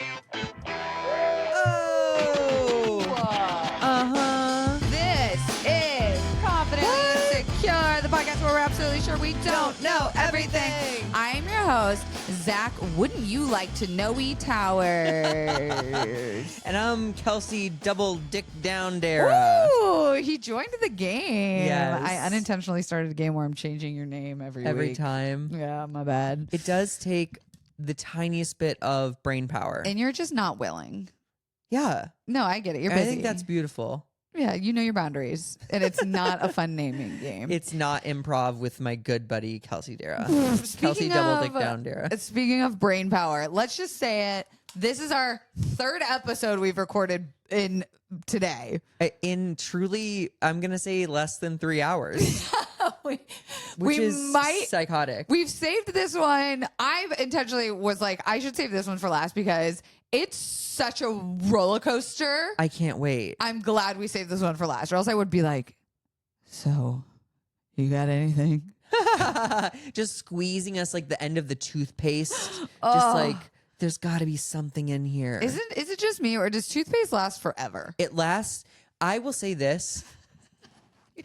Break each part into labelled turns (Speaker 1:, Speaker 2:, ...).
Speaker 1: Oh! Uh-huh.
Speaker 2: This is Confidently Insecure, the podcast where we're absolutely sure we don't know everything. I'm your host, Zach. Wouldn't you like to know-y Towers?
Speaker 1: And I'm Kelsey Double Dick Down Darragh.
Speaker 2: Ooh, he joined the game.
Speaker 1: Yes.
Speaker 2: I unintentionally started a game where I'm changing your name every week.
Speaker 1: Time.
Speaker 2: Yeah, my bad.
Speaker 1: It does take the tiniest bit of brain power.
Speaker 2: And you're just not willing.
Speaker 1: Yeah.
Speaker 2: No, I get it. You're
Speaker 1: And
Speaker 2: busy.
Speaker 1: I think that's beautiful.
Speaker 2: Yeah, you know your boundaries. And it's not a fun naming game.
Speaker 1: It's not improv with my good buddy Kelsey Darragh. Kelsey
Speaker 2: Speaking
Speaker 1: Double
Speaker 2: of-
Speaker 1: Dick Down Darragh.
Speaker 2: Speaking of brain power, let's just say it. This is our third episode we've recorded in today.
Speaker 1: In truly, I'm going to say less than 3 hours. Which is psychotic.
Speaker 2: We've saved this one. I intentionally was like, I should save this one for last because it's such a roller coaster.
Speaker 1: I can't wait.
Speaker 2: I'm glad we saved this one for last, or else I would be like, so you got anything?
Speaker 1: Just squeezing us like the end of the toothpaste. Just
Speaker 2: Oh.
Speaker 1: like, there's got to be something in here.
Speaker 2: Is it just me, or does toothpaste last forever?
Speaker 1: It lasts. I will say this.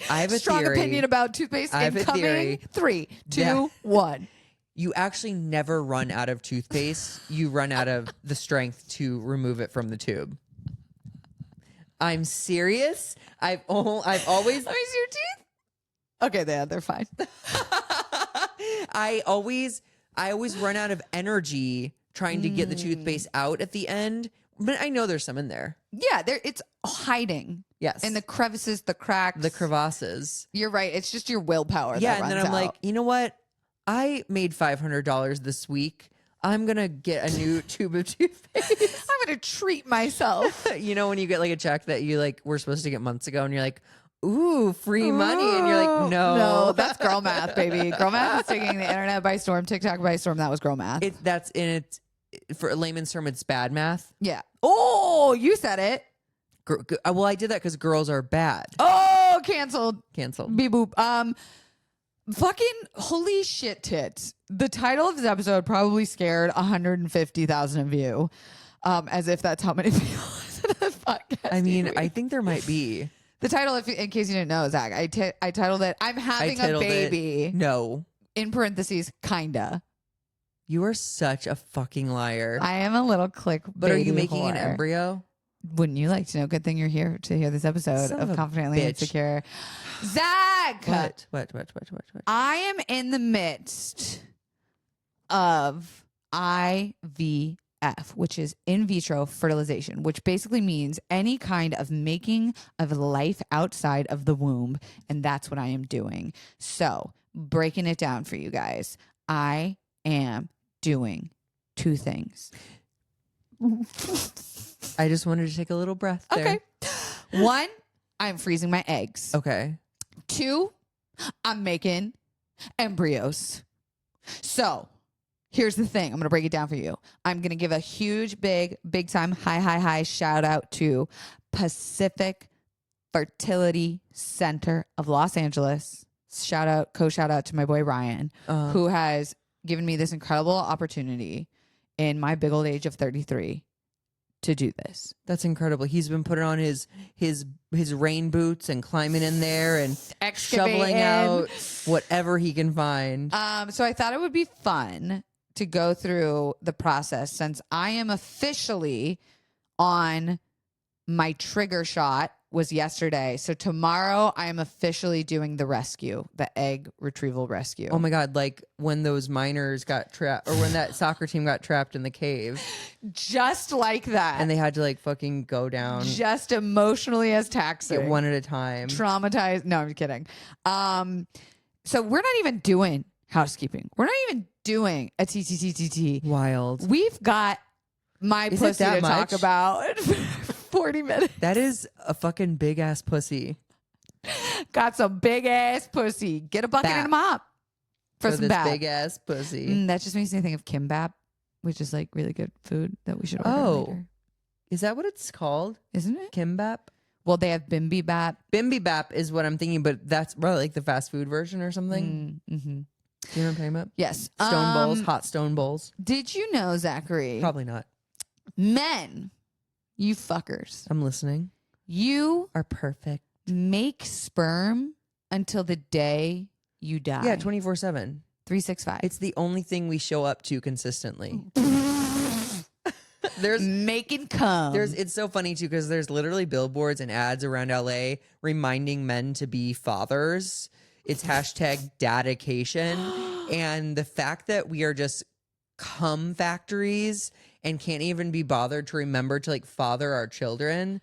Speaker 1: I have a
Speaker 2: Strong
Speaker 1: theory.
Speaker 2: opinion about toothpaste
Speaker 1: I have a
Speaker 2: incoming.
Speaker 1: theory.
Speaker 2: 3, 2,
Speaker 1: Yeah.
Speaker 2: 1.
Speaker 1: You actually never run out of toothpaste. You run out of the strength to remove it from the tube. I'm serious. I've always
Speaker 2: Let me see your teeth. Okay, they're fine.
Speaker 1: I always run out of energy trying to get the toothpaste out at the end. But I know there's some in there.
Speaker 2: Yeah, it's hiding.
Speaker 1: Yes.
Speaker 2: In the crevices, the cracks.
Speaker 1: The crevasses.
Speaker 2: You're right. It's just your willpower.
Speaker 1: Yeah,
Speaker 2: that
Speaker 1: and then
Speaker 2: runs
Speaker 1: I'm
Speaker 2: out.
Speaker 1: like, you know what? I made $500 this week. I'm going to get a new tube of toothpaste.
Speaker 2: I'm going to treat myself.
Speaker 1: You know when you get like a check that you like were supposed to get months ago and you're like, ooh, free money. And you're like, no.
Speaker 2: No, that's girl math, baby. Girl math is taking the internet by storm, TikTok by storm. That was girl math.
Speaker 1: That's in it. For a layman's term, it's bad math.
Speaker 2: Yeah. Oh, you said it.
Speaker 1: Well, I did that because girls are bad.
Speaker 2: Oh, canceled.
Speaker 1: Canceled.
Speaker 2: Beep boop. Fucking holy shit tits. The title of this episode probably scared 150,000 of you. As if that's how many people listen to this podcast.
Speaker 1: I mean,
Speaker 2: each
Speaker 1: I
Speaker 2: week.
Speaker 1: think there might be.
Speaker 2: The title, in case you didn't know, Zach, I titled it, I'm having a baby.
Speaker 1: No.
Speaker 2: In parentheses, kinda.
Speaker 1: You are such a fucking liar.
Speaker 2: I am a little click.
Speaker 1: But are you making an
Speaker 2: whore.
Speaker 1: embryo?
Speaker 2: Wouldn't you like to know? Good thing you're here to hear this episode
Speaker 1: Son
Speaker 2: of
Speaker 1: of a
Speaker 2: Confidently
Speaker 1: bitch.
Speaker 2: Insecure. Zach!
Speaker 1: What?
Speaker 2: I am in the midst of IVF, which is in vitro fertilization, which basically means any kind of making of life outside of the womb. And that's what I am doing. So, breaking it down for you guys, I am doing 2 things.
Speaker 1: I just wanted to take a little breath there.
Speaker 2: Okay. 1, I'm freezing my eggs.
Speaker 1: Okay.
Speaker 2: 2, I'm making embryos. So here's the thing. I'm going to break it down for you. I'm going to give a huge, big time, high shout out to Pacific Fertility Center of Los Angeles. Shout out to my boy Ryan, who has given me this incredible opportunity in my big old age of 33 to do this.
Speaker 1: That's incredible. He's been putting on his rain boots and climbing in there and shoveling out whatever he can find.
Speaker 2: So I thought it would be fun to go through the process since I am officially on my trigger shot was yesterday. So tomorrow I am officially doing the rescue, the egg retrieval rescue.
Speaker 1: Oh my God, like when those miners got trapped or when that soccer team got trapped in the cave
Speaker 2: Just like that.
Speaker 1: and they had to like fucking go down
Speaker 2: just emotionally as taxing.
Speaker 1: one at a time.
Speaker 2: Traumatized. No, I'm kidding. So we're not even doing housekeeping. We're not even doing a TTTTT.
Speaker 1: Wild.
Speaker 2: We've got my
Speaker 1: Is it
Speaker 2: pussy
Speaker 1: that
Speaker 2: to talk
Speaker 1: much?
Speaker 2: about 40 minutes.
Speaker 1: That is a fucking big ass pussy.
Speaker 2: Got some big ass pussy. Get a bucket
Speaker 1: Bap.
Speaker 2: and a mop for some
Speaker 1: this
Speaker 2: bap.
Speaker 1: big ass pussy.
Speaker 2: That just makes me think of kimbap, which is like really good food that we should order later.
Speaker 1: Is that what it's called?
Speaker 2: Isn't it?
Speaker 1: Kimbap?
Speaker 2: Well, they have bimbibap.
Speaker 1: Bimbibap is what I'm thinking, but that's probably like the fast food version or something.
Speaker 2: Mm-hmm.
Speaker 1: You know what I'm talking about?
Speaker 2: Yes.
Speaker 1: Stone bowls, hot stone bowls.
Speaker 2: Did you know, Zachary?
Speaker 1: Probably not.
Speaker 2: Men, you fuckers,
Speaker 1: I'm listening.
Speaker 2: you
Speaker 1: Are perfect.
Speaker 2: make sperm until the day you die.
Speaker 1: Yeah, 24/7.
Speaker 2: 365.
Speaker 1: It's the only thing we show up to consistently. There's
Speaker 2: making cum.
Speaker 1: It's so funny too because there's literally billboards and ads around LA reminding men to be fathers. It's hashtag dedication. And the fact that we are just cum factories and can't even be bothered to remember to like father our children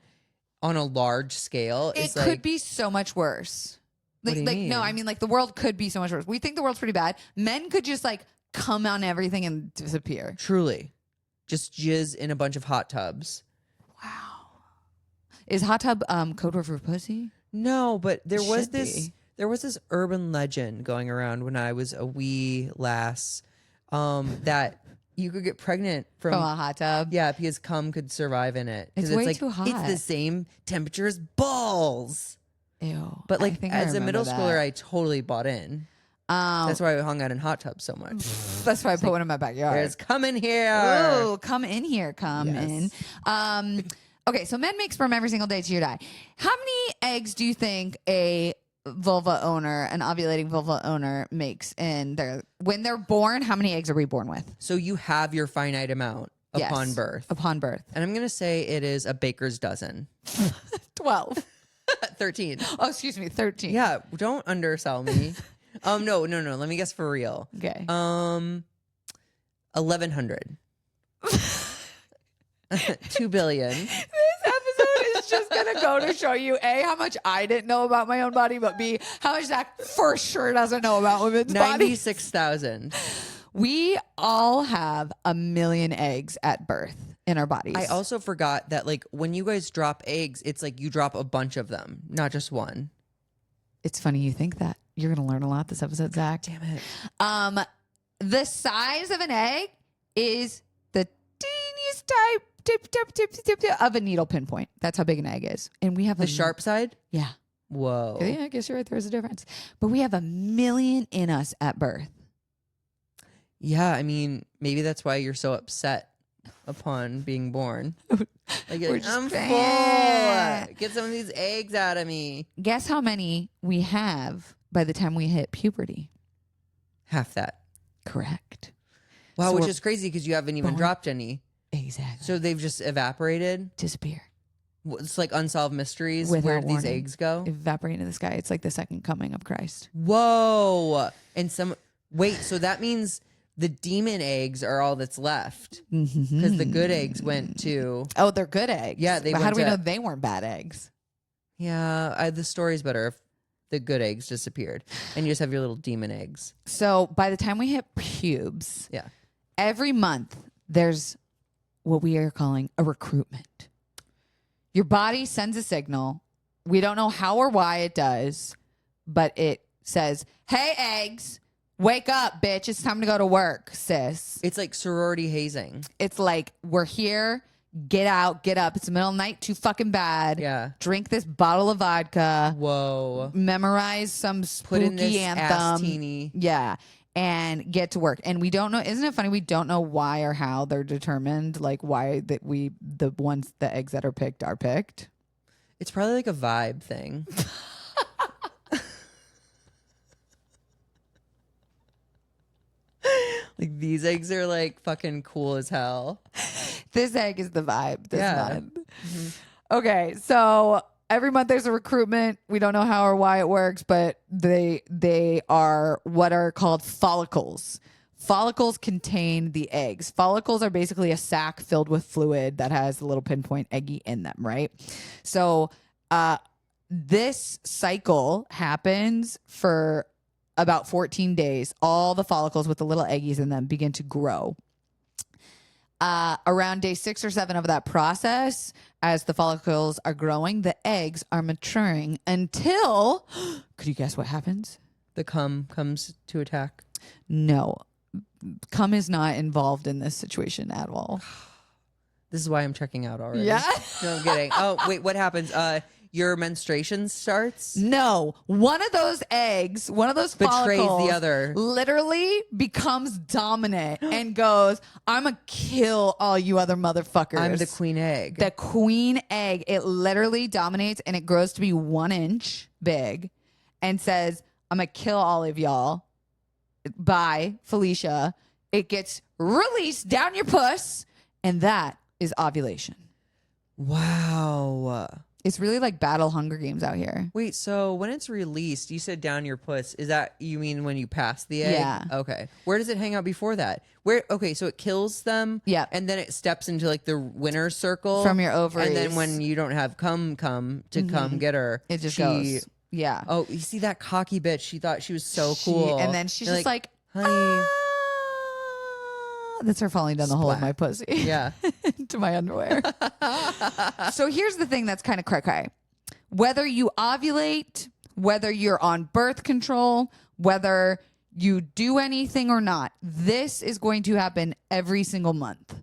Speaker 1: on a large scale
Speaker 2: it
Speaker 1: is
Speaker 2: could
Speaker 1: like,
Speaker 2: be so much worse.
Speaker 1: What do you mean?
Speaker 2: No, I mean, like the world could be so much worse. We think the world's pretty bad. Men could just like come on everything and disappear.
Speaker 1: truly just jizz in a bunch of hot tubs.
Speaker 2: Wow. Is hot tub code word for pussy?
Speaker 1: No, but there was
Speaker 2: Should
Speaker 1: this
Speaker 2: be.
Speaker 1: there was this urban legend going around when I was a wee lass that you could get pregnant
Speaker 2: From a hot tub?
Speaker 1: yeah, because cum could survive in it. 'Cause
Speaker 2: It's way
Speaker 1: like,
Speaker 2: too hot.
Speaker 1: It's the same temperature as balls.
Speaker 2: Ew.
Speaker 1: But
Speaker 2: I
Speaker 1: like
Speaker 2: think I
Speaker 1: as a middle
Speaker 2: remember
Speaker 1: schooler,
Speaker 2: that.
Speaker 1: I totally bought in.
Speaker 2: Um,
Speaker 1: That's why I hung out in hot tubs so much.
Speaker 2: that's why I put one in my backyard.
Speaker 1: There's cum in here.
Speaker 2: Ooh, come in here, come
Speaker 1: Yes.
Speaker 2: in. Okay, so men make sperm every single day till you die. How many eggs do you think a vulva owner, an ovulating vulva owner, makes in their when they're born? How many eggs are we born with?
Speaker 1: So you have your finite amount upon
Speaker 2: Yes,
Speaker 1: birth.
Speaker 2: Upon birth,
Speaker 1: And I'm going to say it is a baker's dozen.
Speaker 2: 12.
Speaker 1: 13.
Speaker 2: Oh, excuse me, 13.
Speaker 1: Yeah, don't undersell me. No. Let me guess for real.
Speaker 2: Okay.
Speaker 1: 1,100. 2 billion.
Speaker 2: This episode is just gonna go to show you A, how much I didn't know about my own body, but B, how much Zach for sure doesn't know about women's bodies.
Speaker 1: 96,000.
Speaker 2: We all have 1 million eggs at birth in our bodies.
Speaker 1: I also forgot that like when you guys drop eggs, it's like you drop a bunch of them, not just one.
Speaker 2: It's funny you think that. You're gonna learn a lot this episode, Zach.
Speaker 1: Damn it.
Speaker 2: The size of an egg is the teeniest tip of a needle pinpoint. That's how big an egg is. And we have
Speaker 1: The sharp side?
Speaker 2: Yeah.
Speaker 1: Whoa.
Speaker 2: Yeah, I guess you're right. There's a difference. But we have 1 million in us at birth.
Speaker 1: Yeah, I mean, maybe that's why you're so upset upon being born. Like,
Speaker 2: We're just
Speaker 1: I'm
Speaker 2: fat.
Speaker 1: full. Get some of these eggs out of me.
Speaker 2: Guess how many we have by the time we hit puberty?
Speaker 1: Half that.
Speaker 2: Correct.
Speaker 1: Wow,
Speaker 2: So
Speaker 1: which
Speaker 2: we're
Speaker 1: is crazy because you haven't even
Speaker 2: born-
Speaker 1: dropped any.
Speaker 2: Exactly.
Speaker 1: So they've just evaporated.
Speaker 2: Disappear.
Speaker 1: It's like unsolved mysteries.
Speaker 2: Without
Speaker 1: Where did these
Speaker 2: warning.
Speaker 1: eggs go?
Speaker 2: Evaporate into the sky. It's like the second coming of Christ.
Speaker 1: Whoa. And so that means the demon eggs are all that's left because the good eggs went to.
Speaker 2: Oh, they're good eggs.
Speaker 1: Yeah, they
Speaker 2: But how
Speaker 1: went
Speaker 2: do we
Speaker 1: to-
Speaker 2: know they weren't bad eggs?
Speaker 1: Yeah, the story's better if the good eggs disappeared and you just have your little demon eggs.
Speaker 2: So by the time we hit pubes,
Speaker 1: Yeah.
Speaker 2: every month there's what we are calling a recruitment. Your body sends a signal. We don't know how or why it does, but it says, "Hey, eggs, wake up, bitch. It's time to go to work, sis."
Speaker 1: It's like sorority hazing.
Speaker 2: It's like, we're here. Get out, get up. It's the middle of the night, too fucking bad.
Speaker 1: Yeah.
Speaker 2: Drink this bottle of vodka.
Speaker 1: Whoa.
Speaker 2: Memorize some spooky
Speaker 1: Put in this
Speaker 2: anthem.
Speaker 1: ass teeny.
Speaker 2: Yeah. And get to work. And we don't know, isn't it funny? We don't know why or how they're determined, like why that the eggs that are picked.
Speaker 1: It's probably like a vibe thing. Like these eggs are like fucking cool as hell.
Speaker 2: This egg is the vibe this
Speaker 1: Yeah.
Speaker 2: month. Okay, so every month there's a recruitment. We don't know how or why it works, but they are what are called follicles. Follicles contain the eggs. Follicles are basically a sac filled with fluid that has a little pinpoint eggy in them, right? So this cycle happens for about 14 days. All the follicles with the little eggies in them begin to grow. Around day 6 or 7 of that process, as the follicles are growing, the eggs are maturing until, could you guess what happens?
Speaker 1: The cum comes to attack.
Speaker 2: No, cum is not involved in this situation at all.
Speaker 1: This is why I'm checking out already.
Speaker 2: Yeah.
Speaker 1: No, I'm kidding. Oh, wait, what happens? your menstruation starts?
Speaker 2: No, one of those eggs, one of those
Speaker 1: Betrays
Speaker 2: follicles
Speaker 1: the other.
Speaker 2: literally becomes dominant and goes, I'm going to kill all you other motherfuckers.
Speaker 1: I'm the queen egg.
Speaker 2: The queen egg, it literally dominates and it grows to be 1 inch big and says, I'm going to kill all of y'all. Bye, Felicia. It gets released down your puss, and that is ovulation.
Speaker 1: Wow.
Speaker 2: It's really like battle Hunger Games out here.
Speaker 1: Wait, so when it's released, you said down your puss. Is that, you mean when you pass the egg?
Speaker 2: Yeah.
Speaker 1: Okay. Where does it hang out before that? Okay, so it kills them.
Speaker 2: Yeah.
Speaker 1: And then it steps into like the winner's circle.
Speaker 2: From your ovaries.
Speaker 1: And then when you don't have come get her.
Speaker 2: It just goes. Yeah.
Speaker 1: Oh, you see that cocky bitch? She thought she was so cool.
Speaker 2: And then she's just like,
Speaker 1: honey.
Speaker 2: That's her falling down the hole of my pussy.
Speaker 1: Yeah.
Speaker 2: Into my underwear. So here's the thing that's kind of cray-cray. Whether you ovulate, whether you're on birth control, whether you do anything or not, this is going to happen every single month.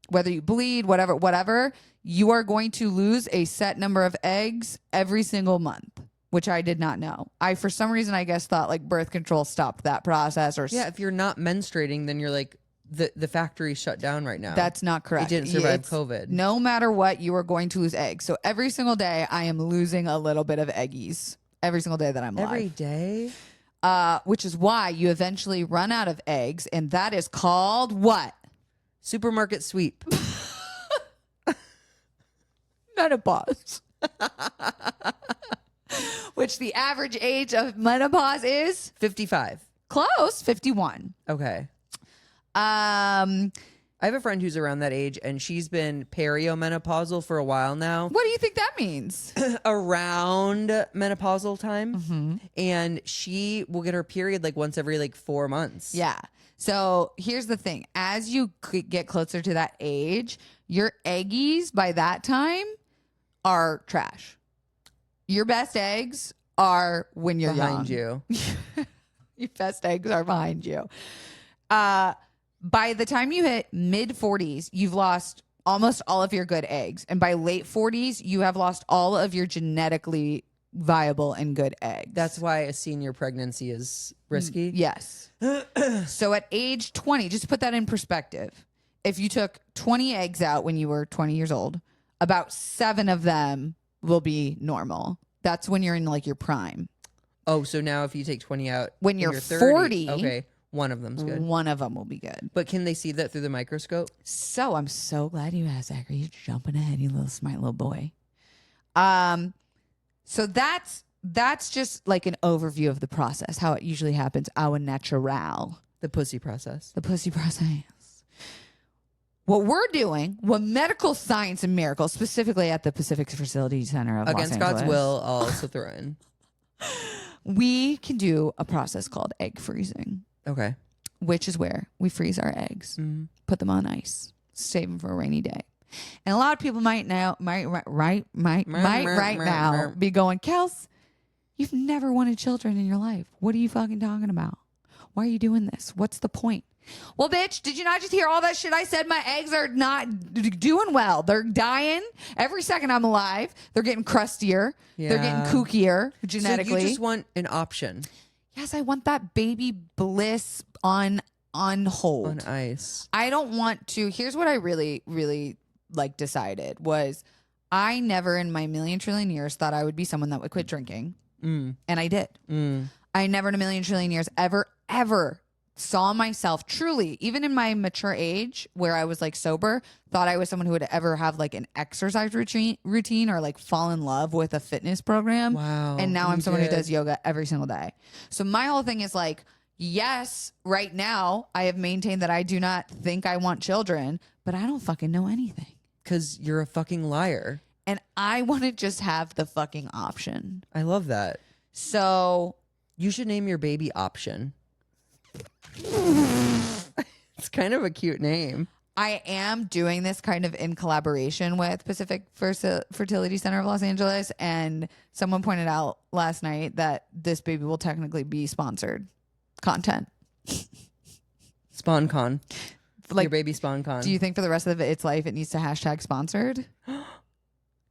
Speaker 2: Whether you bleed, whatever, you are going to lose a set number of eggs every single month, which I did not know. I, for some reason, I guess thought like birth control stopped that process. Or
Speaker 1: yeah, if you're not menstruating, then you're like, the factory's shut down right now.
Speaker 2: That's not correct.
Speaker 1: It didn't survive COVID.
Speaker 2: No matter what, you are going to lose eggs. So every single day, I am losing a little bit of eggies. Every single day that I'm alive.
Speaker 1: Every day?
Speaker 2: Which is why you eventually run out of eggs, and that is called what?
Speaker 1: Supermarket sweep.
Speaker 2: Menopause. Which the average age of menopause is?
Speaker 1: 55.
Speaker 2: Close, 51.
Speaker 1: Okay. I have a friend who's around that age, and she's been periomenopausal for a while now.
Speaker 2: What do you think that means?
Speaker 1: Around menopausal time.
Speaker 2: Mm-hmm.
Speaker 1: And she will get her period like once every like 4 months.
Speaker 2: Yeah. So here's the thing. As you get closer to that age, your eggies by that time are trash. Your best eggs are when you're
Speaker 1: behind
Speaker 2: young.
Speaker 1: you.
Speaker 2: Your best eggs are behind you. By the time you hit mid 40s, you've lost almost all of your good eggs. And by late 40s, you have lost all of your genetically viable and good eggs.
Speaker 1: That's why a senior pregnancy is risky.
Speaker 2: Yes. So at age 20, just to put that in perspective, if you took 20 eggs out when you were 20 years old, about 7 of them will be normal. That's when you're in like your prime.
Speaker 1: Oh, so now if you take 20 out
Speaker 2: When you're
Speaker 1: 30,
Speaker 2: 40,
Speaker 1: okay, one of them's good.
Speaker 2: One of them will be good.
Speaker 1: But can they see that through the microscope?
Speaker 2: So I'm so glad you asked, Zachary. You're jumping ahead, you little smart little boy. So that's just like an overview of the process, how it usually happens, au natural.
Speaker 1: The pussy process.
Speaker 2: The pussy process. What we're doing, what medical science and miracles, specifically at the Pacific Fertility Center of
Speaker 1: Against
Speaker 2: Los
Speaker 1: God's
Speaker 2: Angeles,
Speaker 1: will, I'll also throw in.
Speaker 2: we can do a process called egg freezing,
Speaker 1: Okay.
Speaker 2: which is where we freeze our eggs, put them on ice, save them for a rainy day. And a lot of people might now right now be going, Kels, you've never wanted children in your life. What are you fucking talking about? Why are you doing this? What's the point? Well, bitch, did you not just hear all that shit I said? My eggs are not doing well. They're dying. Every second I'm alive, they're getting crustier.
Speaker 1: Yeah.
Speaker 2: They're getting kookier genetically.
Speaker 1: So you just want an option.
Speaker 2: Yes, I want that baby bliss on hold.
Speaker 1: On ice.
Speaker 2: I don't want to. Here's what I really, really like decided was I never in my million trillion years thought I would be someone that would quit drinking. And I did. I never in a million trillion years ever saw myself truly, even in my mature age where I was like sober, thought I was someone who would ever have like an exercise routine or like fall in love with a fitness program.
Speaker 1: Wow.
Speaker 2: And now I'm someone who does yoga every single day. So my whole thing is like, yes, right now I have maintained that I do not think I want children, but I don't fucking know anything.
Speaker 1: Because you're a fucking liar.
Speaker 2: And I want to just have the fucking option.
Speaker 1: I love that.
Speaker 2: So
Speaker 1: you should name your baby Option. It's kind of a cute name.
Speaker 2: I am doing this kind of in collaboration with Pacific Fertility Center of Los Angeles. And someone pointed out last night that this baby will technically be sponsored content.
Speaker 1: SpawnCon.
Speaker 2: Like,
Speaker 1: your baby SpawnCon.
Speaker 2: Do you think for the rest of its life it needs to hashtag sponsored?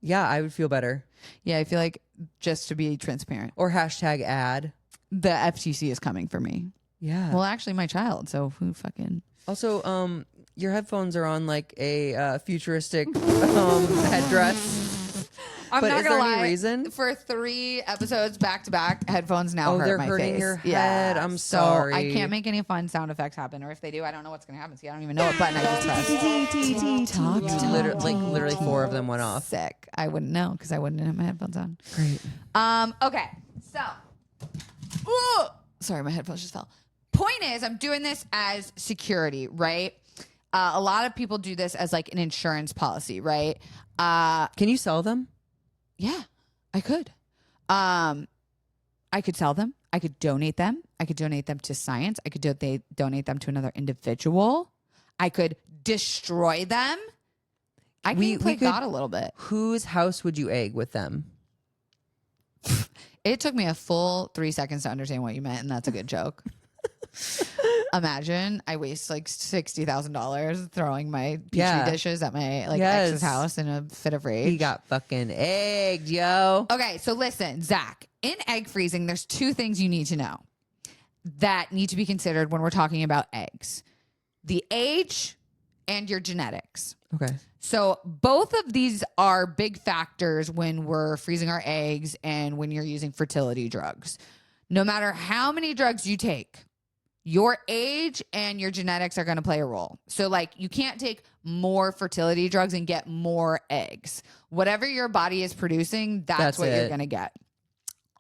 Speaker 1: Yeah, I would feel better.
Speaker 2: Yeah, I feel like just to be transparent,
Speaker 1: Or hashtag ad.
Speaker 2: the FTC is coming for me.
Speaker 1: Yeah.
Speaker 2: Well, actually, my child. So who fucking?
Speaker 1: Also, your headphones are on like a futuristic headdress.
Speaker 2: I'm
Speaker 1: But
Speaker 2: not
Speaker 1: is
Speaker 2: gonna
Speaker 1: there
Speaker 2: lie.
Speaker 1: any reason?
Speaker 2: For 3 episodes back to back, headphones now hurt
Speaker 1: they're
Speaker 2: my
Speaker 1: hurting
Speaker 2: face.
Speaker 1: your head.
Speaker 2: Yeah.
Speaker 1: I'm
Speaker 2: So
Speaker 1: sorry.
Speaker 2: I can't make any fun sound effects happen, or if they do, I don't know what's gonna happen. See, I don't even know what button I just pressed.
Speaker 1: Literally 4 of them went off.
Speaker 2: Sick. I wouldn't know because I wouldn't have my headphones on.
Speaker 1: Great.
Speaker 2: Okay. So, ooh, sorry, my headphones just fell. Point is, I'm doing this as security, right? A lot of people do this as like an insurance policy, right?
Speaker 1: Can you sell them?
Speaker 2: Yeah, I could. I could sell them. I could donate them. I could donate them to science. I could donate them to another individual. I could destroy them. I can play God a little bit.
Speaker 1: Whose house would you egg with them?
Speaker 2: It took me a full 3 seconds to understand what you meant, and that's a good joke. Imagine I waste like $60,000 throwing my petri dishes at my ex's house in a fit of rage.
Speaker 1: He got fucking egged, yo.
Speaker 2: Okay, so listen, Zach. In egg freezing, there's 2 things you need to know that need to be considered when we're talking about eggs: the age and your genetics.
Speaker 1: Okay.
Speaker 2: So both of these are big factors when we're freezing our eggs and when you're using fertility drugs. No matter how many drugs you take, your age and your genetics are going to play a role. So like you can't take more fertility drugs and get more eggs. Whatever your body is producing, that's what you're going to get.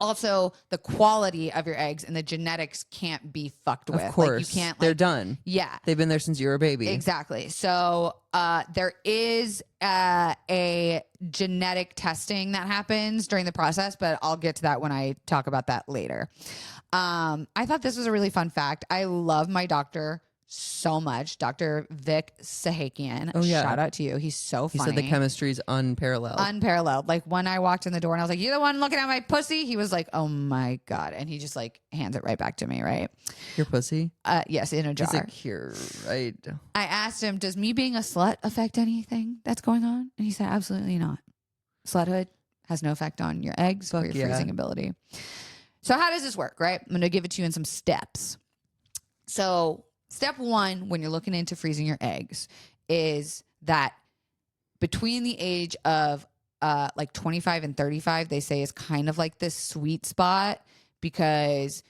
Speaker 2: Also, the quality of your eggs and the genetics can't be fucked with.
Speaker 1: Of course.
Speaker 2: Like, you can't,
Speaker 1: they're done.
Speaker 2: Yeah.
Speaker 1: They've been there since you were a baby.
Speaker 2: Exactly. So there is a genetic testing that happens during the process, but I'll get to that when I talk about that later. I thought this was a really fun fact. I love my doctor so much, Dr. Vic Sahakian.
Speaker 1: Oh, yeah.
Speaker 2: Shout out to you. He's so funny.
Speaker 1: He said the chemistry's unparalleled.
Speaker 2: Unparalleled. Like when I walked in the door and I was like, "You the one looking at my pussy?" He was like, "Oh my God." And he just like hands it right back to me, right?
Speaker 1: Your pussy?
Speaker 2: Yes, in a jar.
Speaker 1: He's like, here, right.
Speaker 2: I asked him, "Does me being a slut affect anything that's going on?" And he said, "Absolutely not. Sluthood has no effect on your eggs or your freezing ability." So how does this work, right? I'm going to give it to you in some steps. So step 1, when you're looking into freezing your eggs, is that between the age of like 25 and 35, they say is kind of like this sweet spot, because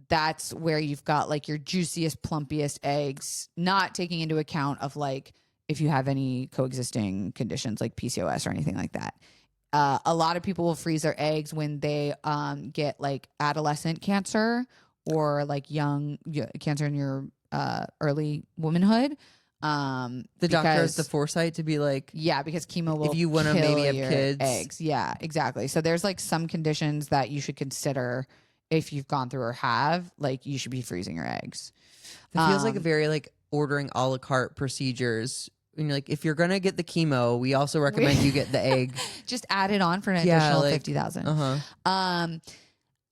Speaker 2: that's where you've got like your juiciest, plumpiest eggs, not taking into account of like if you have any coexisting conditions like PCOS or anything like that. A lot of people will freeze their eggs when they get like adolescent cancer or like young cancer in your early womanhood. The
Speaker 1: doctor has the foresight to be like,
Speaker 2: yeah, because chemo will
Speaker 1: if you want to maybe have
Speaker 2: your
Speaker 1: kids.
Speaker 2: Eggs. Yeah, exactly. So there's like some conditions that you should consider if you've gone through or have, like you should be freezing your eggs.
Speaker 1: It feels like a very like ordering a la carte procedures. And you're like, if you're gonna get the chemo, we also recommend you get the egg.
Speaker 2: Just add it on for an additional
Speaker 1: like,
Speaker 2: 50,000.
Speaker 1: Uh-huh.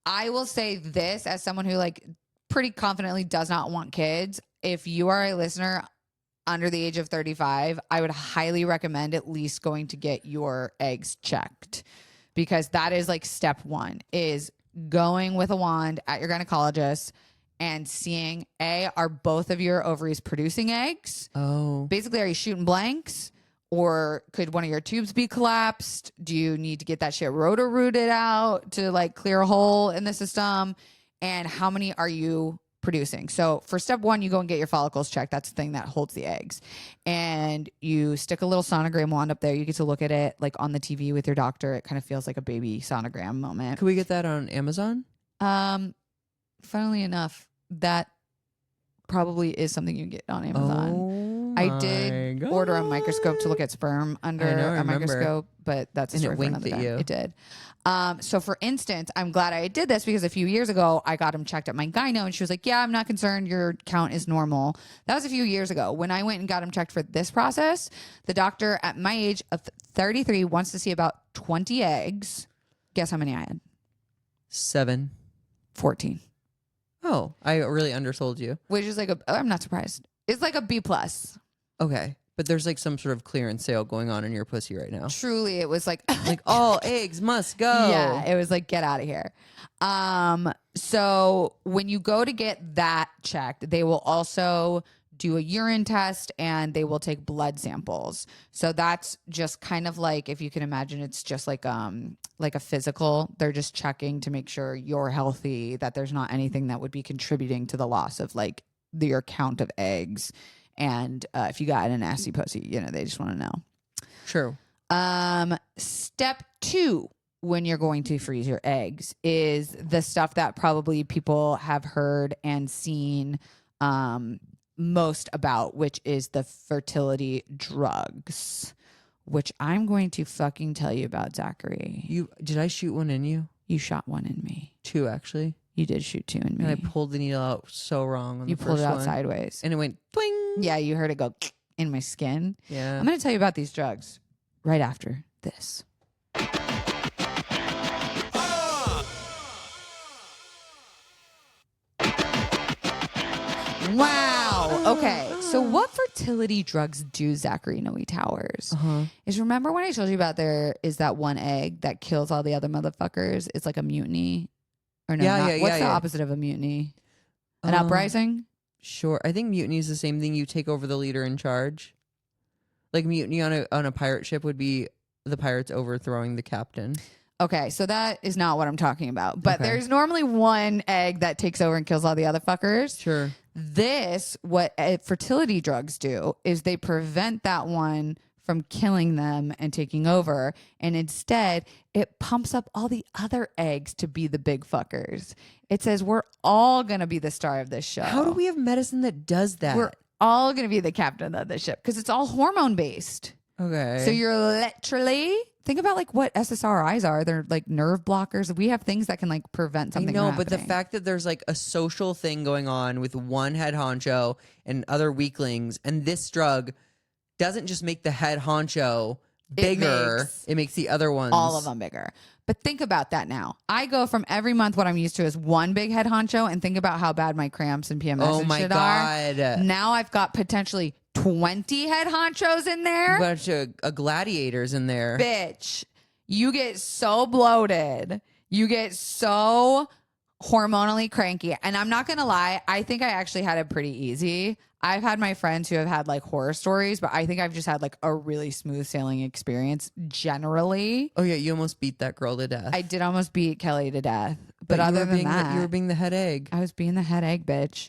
Speaker 2: I will say this as someone who like pretty confidently does not want kids. If you are a listener under the age of 35, I would highly recommend at least going to get your eggs checked, because that is like step 1 is going with a wand at your gynecologist and seeing, are both of your ovaries producing eggs?
Speaker 1: Oh.
Speaker 2: Basically, are you shooting blanks? Or could one of your tubes be collapsed? Do you need to get that shit roto-rooted out to like clear a hole in the system? And how many are you producing? So for step 1, you go and get your follicles checked. That's the thing that holds the eggs. And you stick a little sonogram wand up there. You get to look at it like on the TV with your doctor. It kind of feels like a baby sonogram moment.
Speaker 1: Could we get that on Amazon?
Speaker 2: Funnily enough, that probably is something you can get on Amazon.
Speaker 1: Oh,
Speaker 2: I did order a microscope to look at sperm under a microscope, but that's a story for another time. It did. So for instance, I'm glad I did this because a few years ago I got him checked at my gyno and she was like, "Yeah, I'm not concerned. Your count is normal." That was a few years ago. When I went and got him checked for this process, the doctor at my age of 33 wants to see about 20 eggs. Guess how many I had?
Speaker 1: 7.
Speaker 2: 14.
Speaker 1: Oh, I really undersold you.
Speaker 2: Which is like I'm not surprised. It's like a B plus.
Speaker 1: Okay. But there's like some sort of clearance sale going on in your pussy right now.
Speaker 2: Truly, it was like
Speaker 1: Like all eggs must go.
Speaker 2: Yeah, it was like, get out of here. So when you go to get that checked, they will also do a urine test and they will take blood samples. So that's just kind of like, if you can imagine, it's just like a physical. They're just checking to make sure you're healthy, that there's not anything that would be contributing to the loss of like your count of eggs. And if you got a nasty pussy, you know, they just want to know.
Speaker 1: True.
Speaker 2: Step 2, when you're going to freeze your eggs, is the stuff that probably people have heard and seen most about, which is the fertility drugs, which I'm going to fucking tell you about, Zachary.
Speaker 1: Did I shoot one in you?
Speaker 2: You shot one in me.
Speaker 1: 2, actually.
Speaker 2: You did shoot 2 in me.
Speaker 1: And I pulled the needle out so wrong on
Speaker 2: You
Speaker 1: the
Speaker 2: pulled
Speaker 1: first
Speaker 2: it out
Speaker 1: one.
Speaker 2: sideways.
Speaker 1: And it went twing.
Speaker 2: Yeah, you heard it go in my skin.
Speaker 1: Yeah.
Speaker 2: I'm going to tell you about these drugs right after this. Wow. Okay. So what fertility drugs do, Zachary Noe Towers, is, remember when I told you about there is that one egg that kills all the other motherfuckers? It's like a mutiny. Or no, what's the opposite of a mutiny? An uprising?
Speaker 1: Sure. I think mutiny is the same thing. You take over the leader in charge. Like mutiny on a pirate ship would be the pirates overthrowing the captain.
Speaker 2: Okay, so that is not what I'm talking about. But
Speaker 1: Okay.
Speaker 2: there's normally one egg that takes over and kills all the other fuckers.
Speaker 1: Sure.
Speaker 2: What fertility drugs do is they prevent that one from killing them and taking over. And instead, it pumps up all the other eggs to be the big fuckers. It says we're all going to be the star of this show.
Speaker 1: How do we have medicine that does that?
Speaker 2: We're all going to be the captain of the ship because it's all hormone based.
Speaker 1: Okay.
Speaker 2: So you're literally, think about like what SSRIs are. They're like nerve blockers. We have things that can like prevent something.
Speaker 1: No,
Speaker 2: from
Speaker 1: but the
Speaker 2: happening.
Speaker 1: fact that there's like a social thing going on with one head honcho and other weaklings, and this drug doesn't just make the head honcho bigger, it makes the other ones,
Speaker 2: all of them, bigger. But think about that now. I go from every month what I'm used to is one big head honcho, and think about how bad my cramps and PMS
Speaker 1: Oh
Speaker 2: and
Speaker 1: my
Speaker 2: shit
Speaker 1: God.
Speaker 2: are. Now I've got potentially 20 head honchos in there.
Speaker 1: A bunch of gladiators in there.
Speaker 2: Bitch, you get so bloated. You get so hormonally cranky. And I'm not going to lie, I think I actually had it pretty easy. I've had my friends who have had like horror stories, but I think I've just had like a really smooth sailing experience generally.
Speaker 1: Oh yeah, you almost beat that girl to death.
Speaker 2: I did almost beat Kelly to death. But
Speaker 1: you
Speaker 2: other
Speaker 1: were
Speaker 2: than
Speaker 1: being
Speaker 2: that,
Speaker 1: you were being the head egg.
Speaker 2: I was being the head egg, bitch.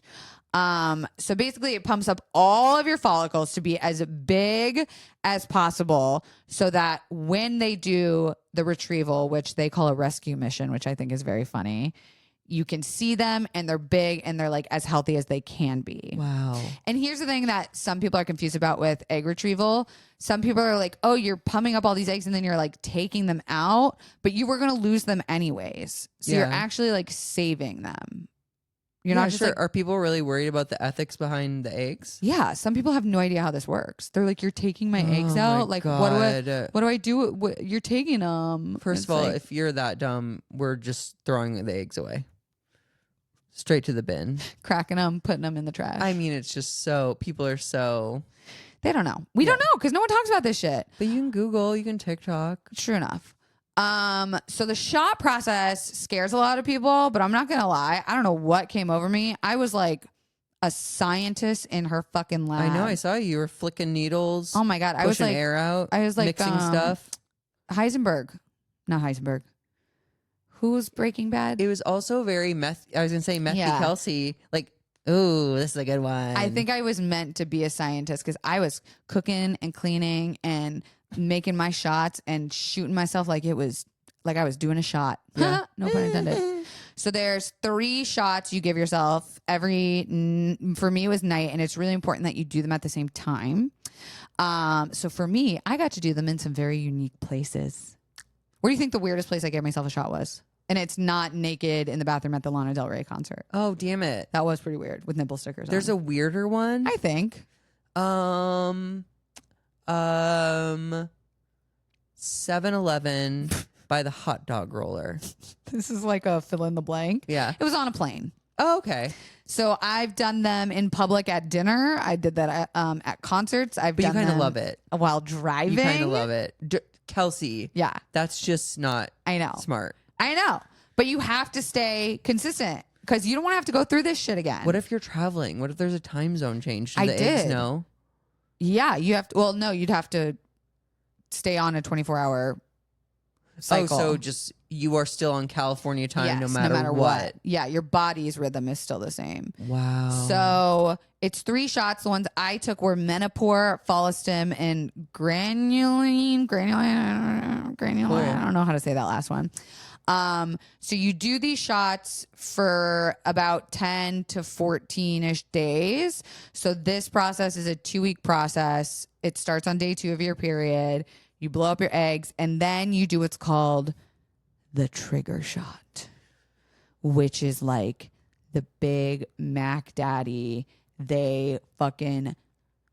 Speaker 2: So basically it pumps up all of your follicles to be as big as possible so that when they do the retrieval, which they call a rescue mission, which I think is very funny, you can see them and they're big and they're like as healthy as they can be.
Speaker 1: Wow.
Speaker 2: And here's the thing that some people are confused about with egg retrieval. Some people are like, oh, you're pumping up all these eggs and then you're like taking them out, but you were going to lose them anyways. So you're actually like saving them. You're not just
Speaker 1: sure.
Speaker 2: like,
Speaker 1: Are people really worried about the ethics behind the eggs?
Speaker 2: yeah, some people have no idea how this works. They're like, you're taking my eggs
Speaker 1: my
Speaker 2: out. Like,
Speaker 1: God.
Speaker 2: what do I do? You're taking them.
Speaker 1: First
Speaker 2: It's
Speaker 1: of all,
Speaker 2: like,
Speaker 1: if you're that dumb, we're just throwing the eggs away. Straight to the bin.
Speaker 2: cracking them, putting them in the trash.
Speaker 1: I mean, it's just so, people are so.
Speaker 2: They don't know. We don't know because no one talks about this shit.
Speaker 1: But you can Google, you can TikTok.
Speaker 2: True enough. So the shot process scares a lot of people, but I'm not gonna lie. I don't know what came over me. I was like a scientist in her fucking lab.
Speaker 1: I know. I saw you. You were flicking needles.
Speaker 2: Oh my God. I was
Speaker 1: pushing
Speaker 2: like,
Speaker 1: air out.
Speaker 2: I was like,
Speaker 1: mixing stuff.
Speaker 2: Heisenberg. Not Heisenberg. Who was Breaking Bad?
Speaker 1: It was also very meth. I was gonna say methy
Speaker 2: Yeah.
Speaker 1: Kelsey. Like, ooh, this is a good one.
Speaker 2: I think I was meant to be a scientist because I was cooking and cleaning and making my shots and shooting myself like it was like I was doing a shot.
Speaker 1: Yeah.
Speaker 2: No pun intended. So there's 3 shots you give yourself every, for me it was night, and it's really important that you do them at the same time. So for me, I got to do them in some very unique places. Where do you think the weirdest place I gave myself a shot was? And it's not naked in the bathroom at the Lana Del Rey concert.
Speaker 1: Oh, damn it.
Speaker 2: That was pretty weird with nipple stickers
Speaker 1: There's
Speaker 2: on.
Speaker 1: a weirder one.
Speaker 2: I think.
Speaker 1: 7-Eleven by the hot dog roller.
Speaker 2: This is like a fill in the blank.
Speaker 1: Yeah.
Speaker 2: It was on a plane.
Speaker 1: Oh, okay.
Speaker 2: So I've done them in public at dinner. I did that at concerts. I've
Speaker 1: But
Speaker 2: done
Speaker 1: you kind of
Speaker 2: them
Speaker 1: love it.
Speaker 2: while driving.
Speaker 1: You kind of love it. Kelsey.
Speaker 2: Yeah.
Speaker 1: That's just not
Speaker 2: I know.
Speaker 1: smart.
Speaker 2: I know. But you have to stay consistent because you don't want to have to go through this shit again.
Speaker 1: What if you're traveling? What if there's a time zone change? Do
Speaker 2: I
Speaker 1: the eggs
Speaker 2: did.
Speaker 1: know?
Speaker 2: Yeah, you have to. Well, no, you'd have to stay on a 24-hour cycle.
Speaker 1: Oh, so just you are still on California time
Speaker 2: Yes,
Speaker 1: no matter what.
Speaker 2: Yeah, your body's rhythm is still the same.
Speaker 1: Wow.
Speaker 2: So it's 3 shots. The ones I took were Menopur, Follistim, and Granulin. I don't know how to say that last one. So you do these shots for about 10 to 14-ish days. So this process is a 2-week process. It starts on day 2 of your period. You blow up your eggs, and then you do what's called the trigger shot, which is like the big Mac Daddy. They fucking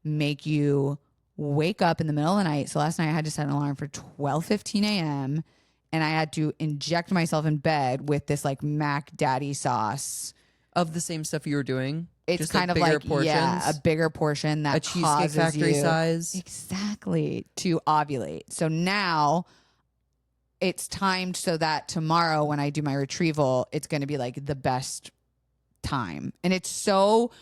Speaker 2: make you wake up in the middle of the night. So last night I had to set an alarm for 12:15 a.m. and I had to inject myself in bed with this like Mac Daddy sauce.
Speaker 1: Of the same stuff you were doing?
Speaker 2: It's
Speaker 1: just
Speaker 2: kind of
Speaker 1: bigger
Speaker 2: like,
Speaker 1: portions?
Speaker 2: yeah, a bigger portion that
Speaker 1: a Cheesecake
Speaker 2: causes
Speaker 1: Factory
Speaker 2: you
Speaker 1: size?
Speaker 2: exactly to ovulate. So now it's timed so that tomorrow when I do my retrieval, it's going to be like the best time. And it's so,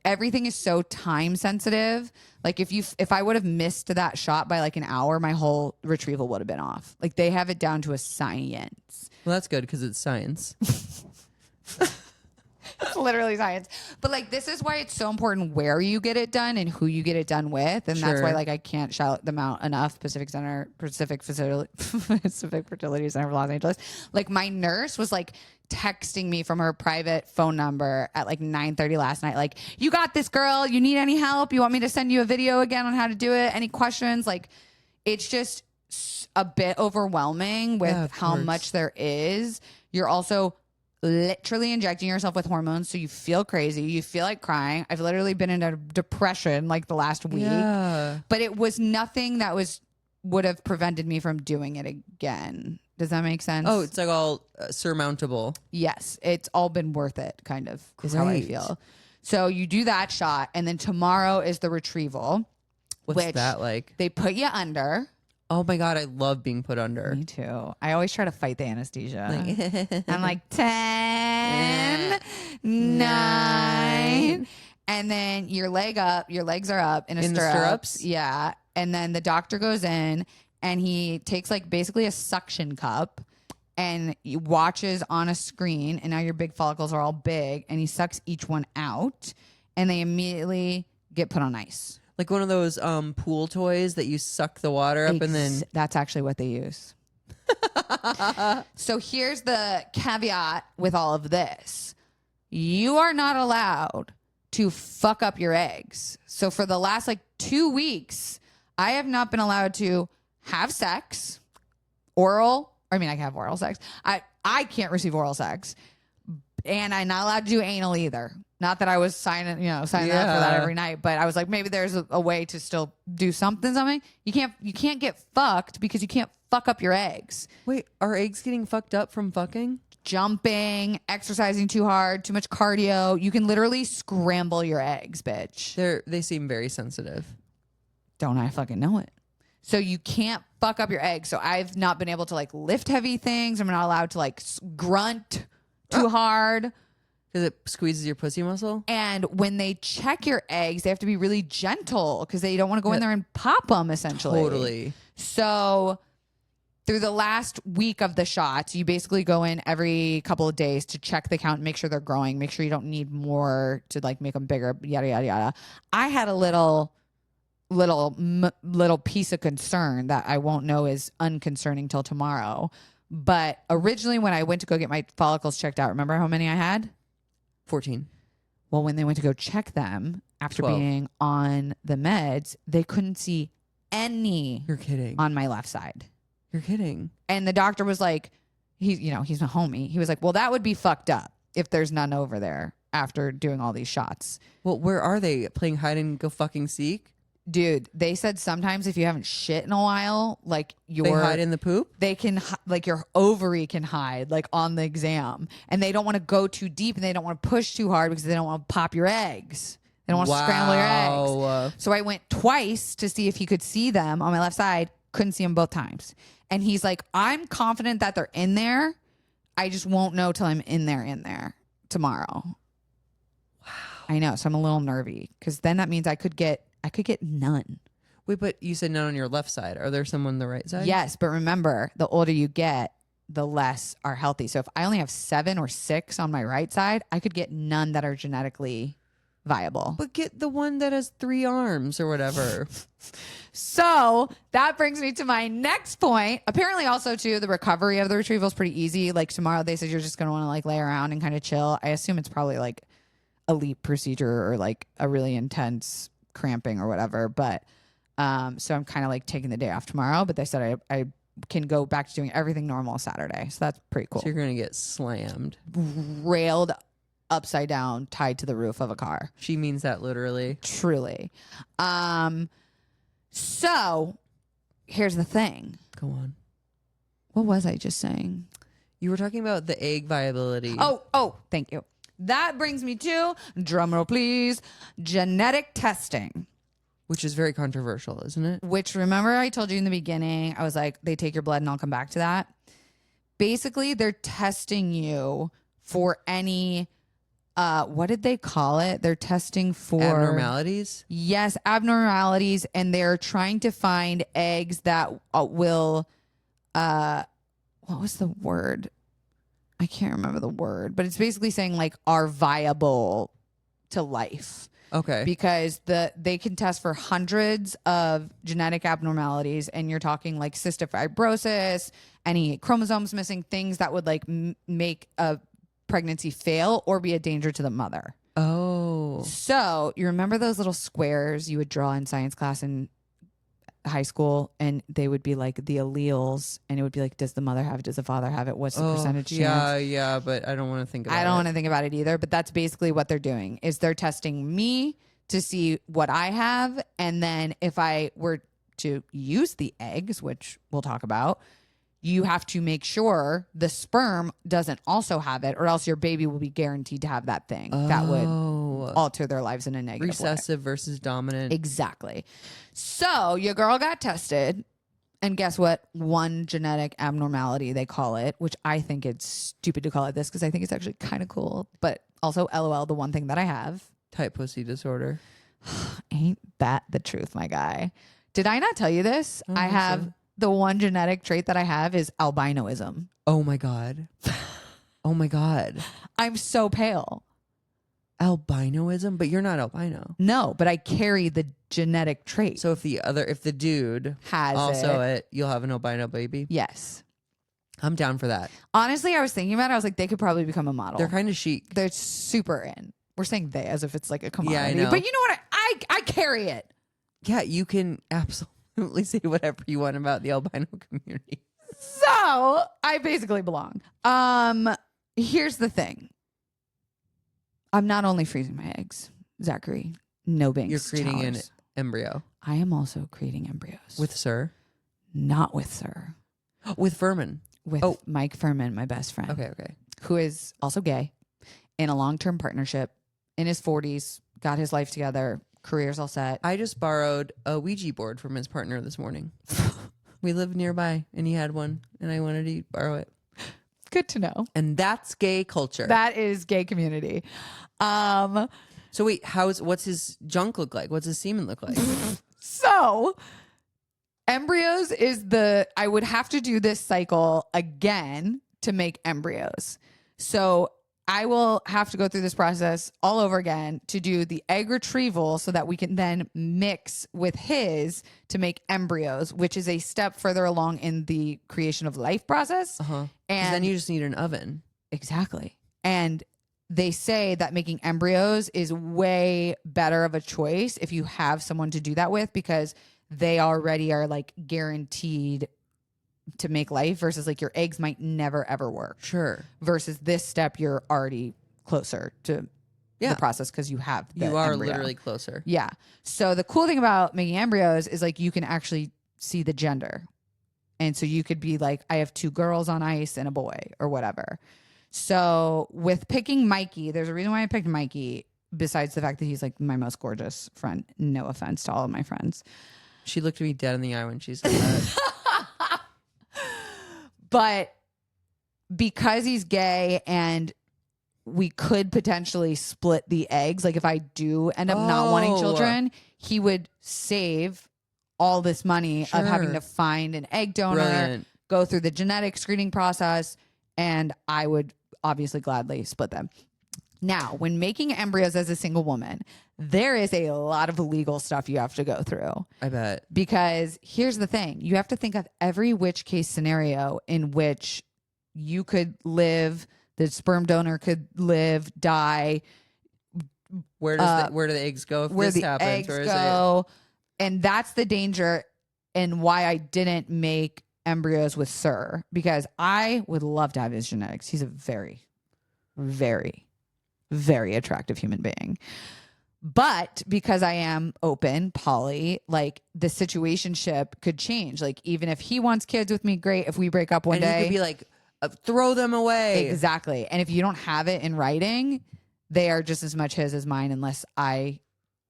Speaker 2: everything is so time sensitive. Like if I would have missed that shot by like an hour, my whole retrieval would have been off. Like they have it down to a science.
Speaker 1: Well, that's good because it's science.
Speaker 2: It's literally science. But like this is why it's so important where you get it done and who you get it done with. And that's why
Speaker 1: Sure.
Speaker 2: like I can't shout them out enough. Pacific Fertility Center of Los Angeles. Like my nurse was like texting me from her private phone number at like 9:30 last night. Like, you got this, girl. You need any help? You want me to send you a video again on how to do it? Any questions? Like, it's just a bit overwhelming with
Speaker 1: Yeah, of
Speaker 2: how
Speaker 1: course.
Speaker 2: much there is. You're also literally injecting yourself with hormones, so you feel crazy, you feel like crying. I've literally been in a depression like the last week.
Speaker 1: Yeah.
Speaker 2: But it was nothing that would have prevented me from doing it again. Does that make sense?
Speaker 1: Oh, it's like all surmountable.
Speaker 2: Yes, it's all been worth it, kind of, is how I
Speaker 1: Great.
Speaker 2: feel. So you do that shot, and then tomorrow is the retrieval.
Speaker 1: What's
Speaker 2: which
Speaker 1: that like?
Speaker 2: They put you under.
Speaker 1: Oh my God, I love being put under.
Speaker 2: Me too. I always try to fight the anesthesia.
Speaker 1: Like,
Speaker 2: I'm like 10, 9, and then your legs are up in
Speaker 1: In the
Speaker 2: stirrups.
Speaker 1: stirrups?
Speaker 2: Yeah. And then the doctor goes in and he takes like basically a suction cup and he watches on a screen, and now your big follicles are all big, and he sucks each one out and they immediately get put on ice.
Speaker 1: like one of those pool toys that you suck the water up and then
Speaker 2: That's actually what they use. So here's the caveat with all of this. You are not allowed to fuck up your eggs. So for the last like 2 weeks, I have not been allowed to have sex, oral. I mean, I can have oral sex. I can't receive oral sex. And I'm not allowed to do anal either. Not that I was signing up for that
Speaker 1: Yeah.
Speaker 2: every night, but I was like, maybe there's a way to still do something. You can't get fucked because you can't fuck up your eggs.
Speaker 1: Wait, are eggs getting fucked up from fucking?
Speaker 2: Jumping, exercising too hard, too much cardio. You can literally scramble your eggs, bitch.
Speaker 1: They seem very sensitive.
Speaker 2: Don't I fucking know it? So you can't fuck up your eggs. So I've not been able to like lift heavy things. I'm not allowed to like grunt too hard.
Speaker 1: Because it squeezes your pussy muscle?
Speaker 2: And when they check your eggs, they have to be really gentle because they don't want to go in there and pop them, essentially.
Speaker 1: Totally.
Speaker 2: So through the last week of the shots, you basically go in every couple of days to check the count, make sure they're growing, make sure you don't need more to like make them bigger, yada, yada, yada. I had a little piece of concern that I won't know is unconcerning till tomorrow. But originally when I went to go get my follicles checked out, remember how many I had?
Speaker 1: 14.
Speaker 2: Well, when they went to go check them after
Speaker 1: 12.
Speaker 2: being on the meds, they couldn't see any
Speaker 1: You're kidding.
Speaker 2: on my left side.
Speaker 1: You're kidding.
Speaker 2: And the doctor was like, he's my homie. He was like, well, that would be fucked up if there's none over there after doing all these shots.
Speaker 1: Well, where are they? Playing hide and go fucking seek?
Speaker 2: Dude, they said sometimes if you haven't shit in a while, like
Speaker 1: They hide in the poop?
Speaker 2: they can like your ovary can hide like on the exam, and they don't want to go too deep and they don't want to push too hard because they don't want to pop your eggs. They don't want to scramble your eggs. So I went twice to see if he could see them on my left side. Couldn't see them both times. And he's like, I'm confident that they're in there. I just won't know till I'm in there tomorrow. Wow. I know. So I'm a little nervy because then that means I could get none.
Speaker 1: Wait, but you said none on your left side. Are there some on the right side?
Speaker 2: Yes, but remember, the older you get, the less are healthy. So if I only have 7 or 6 on my right side, I could get none that are genetically viable.
Speaker 1: But get the one that has 3 arms or whatever.
Speaker 2: So that brings me to my next point. Apparently also too, the recovery of the retrieval is pretty easy. Like tomorrow they said you're just going to want to like lay around and kind of chill. I assume it's probably like a LEEP procedure or like a really intense cramping or whatever. But so I'm kind of like taking the day off tomorrow, but they said I can go back to doing everything normal Saturday. So that's pretty cool.
Speaker 1: So you're going to get slammed.
Speaker 2: Railed upside down, tied to the roof of a car.
Speaker 1: She means that literally.
Speaker 2: Truly. So here's the thing.
Speaker 1: Go on.
Speaker 2: What was I just saying?
Speaker 1: You were talking about the egg viability.
Speaker 2: Oh, thank you. That brings me to, drumroll please, genetic testing.
Speaker 1: Which is very controversial, isn't it?
Speaker 2: Which, remember I told you in the beginning, I was like, they take your blood and I'll come back to that. Basically, they're testing you for any, what did they call it? They're testing for...
Speaker 1: Abnormalities?
Speaker 2: Yes, abnormalities. And they're trying to find eggs that will, what was the word? I can't remember the word, but it's basically saying like are viable to life.
Speaker 1: Okay.
Speaker 2: Because they can test for hundreds of genetic abnormalities, and you're talking like cystic fibrosis, any chromosomes missing, things that would like make a pregnancy fail or be a danger to the mother.
Speaker 1: Oh.
Speaker 2: So you remember those little squares you would draw in science class in high school, and they would be like the alleles, and it would be like, does the mother have it? Does the father have it? What's the percentage chance?
Speaker 1: Yeah, but I don't want to think about it.
Speaker 2: I don't want to think about it either, but that's basically what they're doing is they're testing me to see what I have. And then if I were to use the eggs, which we'll talk about, you have to make sure the sperm doesn't also have it, or else your baby will be guaranteed to have that thing that would alter their lives in a negative
Speaker 1: Recessive
Speaker 2: way.
Speaker 1: versus dominant.
Speaker 2: Exactly. So your girl got tested, and guess what? One genetic abnormality, they call it, which I think it's stupid to call it this because I think it's actually kind of cool, but also LOL, the one thing that I have.
Speaker 1: Type pussy disorder.
Speaker 2: Ain't that the truth, my guy? Did I not tell you this? I
Speaker 1: think
Speaker 2: have
Speaker 1: so.
Speaker 2: the one genetic trait that I have is albinoism.
Speaker 1: Oh my God. Oh my God.
Speaker 2: I'm so pale.
Speaker 1: Albinoism? But you're not albino.
Speaker 2: No, but I carry the genetic trait.
Speaker 1: So if the dude
Speaker 2: Has
Speaker 1: also it, you'll have an albino baby.
Speaker 2: Yes.
Speaker 1: I'm down for that.
Speaker 2: Honestly, I was thinking about it. I was like, they could probably become a model.
Speaker 1: They're kind of chic.
Speaker 2: They're super in. We're saying they as if it's like a commodity.
Speaker 1: Yeah, I know.
Speaker 2: But you know what? I carry it.
Speaker 1: Yeah, you can absolutely say whatever you want about the albino community.
Speaker 2: So I basically belong. Here's the thing. I'm not only freezing my eggs, Zachary. No banks.
Speaker 1: You're creating an
Speaker 2: Towers.
Speaker 1: embryo.
Speaker 2: I am also creating embryos.
Speaker 1: With Sir?
Speaker 2: Not with Sir.
Speaker 1: With Furman.
Speaker 2: With Mike Furman, my best friend.
Speaker 1: Okay.
Speaker 2: Who is also gay, in a long-term partnership, in his 40s, got his life together, career's all set.
Speaker 1: I just borrowed a Ouija board from his partner this morning. We lived nearby and he had one and I wanted to borrow it.
Speaker 2: Good to know.
Speaker 1: And that's gay culture.
Speaker 2: That is gay community.
Speaker 1: So wait, what's his junk look like? What's his semen look like?
Speaker 2: So embryos is I would have to do this cycle again to make embryos. So I will have to go through this process all over again to do the egg retrieval so that we can then mix with his to make embryos, which is a step further along in the creation of life process.
Speaker 1: Uh-huh.
Speaker 2: And
Speaker 1: then you just need an oven.
Speaker 2: Exactly. And they say that making embryos is way better of a choice if you have someone to do that with, because they already are like guaranteed to make life, versus like your eggs might never ever work.
Speaker 1: Sure.
Speaker 2: Versus this step, you're already closer to the process because you have the
Speaker 1: You are
Speaker 2: embryo.
Speaker 1: literally closer.
Speaker 2: Yeah. So the cool thing about making embryos is like you can actually see the gender. And so you could be like, I have 2 girls on ice and a boy or whatever. So with picking Mikey, there's a reason why I picked Mikey, besides the fact that he's like my most gorgeous friend. No offense to all of my friends.
Speaker 1: She looked me dead in the eye when she said that.
Speaker 2: But because he's gay and we could potentially split the eggs, like if I do end up not wanting children, he would save all this money of having to find an egg donor,
Speaker 1: Brilliant.
Speaker 2: go through the genetic screening process, and I would obviously gladly split them. Now, when making embryos as a single woman, there is a lot of legal stuff you have to go through.
Speaker 1: I bet.
Speaker 2: Because here's the thing. You have to think of every which case scenario in which you could live, the sperm donor could live, die.
Speaker 1: Where do the eggs go if
Speaker 2: where
Speaker 1: this
Speaker 2: the
Speaker 1: happens?
Speaker 2: eggs
Speaker 1: Where is
Speaker 2: go. And that's the danger and why I didn't make embryos with Sir, because I would love to have his genetics. He's a very, very, very attractive human being. But because I am open, poly, like the situationship could change. Like even if he wants kids with me, great. If we break up one
Speaker 1: and
Speaker 2: day,
Speaker 1: he could be like, throw them away.
Speaker 2: exactly. And if you don't have it in writing, they are just as much his as mine unless I